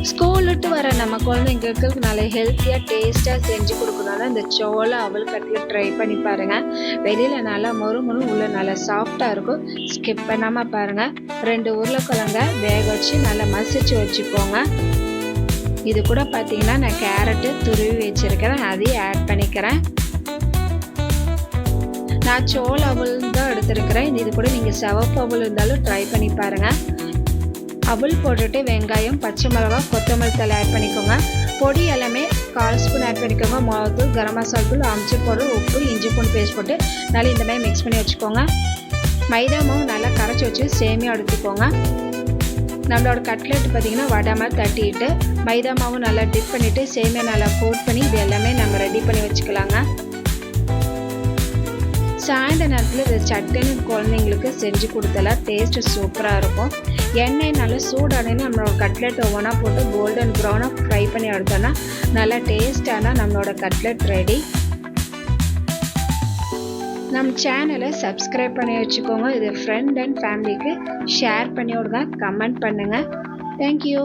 School விட்டு வர நம்ம குழந்தைங்களுக்கு நல்ல ஹெல்த்தியாக டேஸ்ட்டாக செஞ்சு கொடுக்கணும்னா இந்த சோள அவல் கட்லெட் ட்ரை பண்ணி பாருங்கள். வெளியில் நல்லா மொறு மொறு உள்ள நல்லா சாஃப்டாக இருக்கும். ஸ்கிப் பண்ணாமல் பாருங்கள். 2 உருளைக்கிழங்க வேக வச்சு நல்லா மசிச்சு வச்சுக்கோங்க. இது கூட பார்த்தீங்கன்னா நான் கேரட்டு துருவி வச்சுருக்கிறேன், அதையும் ஆட் பண்ணிக்கிறேன். நான் சோள அவல் தான் எடுத்துருக்கிறேன். இது கூட நீங்கள் சிவப்பு அவல் இருந்தாலும் ட்ரை பண்ணி பாருங்கள். அவல் போட்டுட்டு வெங்காயம், பச்சை மிளகாய், கொத்தமல்லி தழை ஆட் பண்ணிக்கோங்க. பொடி எல்லாமே 1/4 ஸ்பூன் ஆட் பண்ணிக்கோங்க. மிளகாத்தூள், கரம் மசாலா தூள், அம்ச்சூர் பவுடர், உப்பு, இஞ்சி பூண்டு பேஸ்ட் போட்டு நல்லா இந்த மாதிரி மிக்ஸ் பண்ணி வச்சுக்கோங்க. மைதா மாவு நல்லா கரைச்சி வச்சு சேமியா எடுத்துக்கோங்க. நம்மளோட கட்லெட் பார்த்திங்கன்னா வடை மாதிரி தட்டிட்டு மைதா மாவு நல்லா டிப் பண்ணிவிட்டு சேமியா நல்லா கோட் பண்ணி இது எல்லாமே நம்ம ரெடி பண்ணி வச்சுக்கலாங்க. சாயந்தர நேரத்தில் இது சட்டுன்னு குழந்தைங்களுக்கு செஞ்சு கொடுத்தலாம் டேஸ்ட்டு சூப்பராக இருக்கும். எண்ணெய் நல்லா சூடானே நம்மளோட கட்லெட் ஒவ்வொன்றா போட்டு கோல்டன் ப்ரௌனாக ஃப்ரை பண்ணி எடுத்தோன்னா நல்லா டேஸ்டான நம்மளோட கட்லெட் ரெடி. நம்ம சேனலை சப்ஸ்கிரைப் பண்ணி வச்சுக்கோங்க. இது ஃப்ரெண்ட் அண்ட் ஃபேமிலிக்கு ஷேர் பண்ணி விடுங்க, கமெண்ட் பண்ணுங்கள். தேங்க்யூ.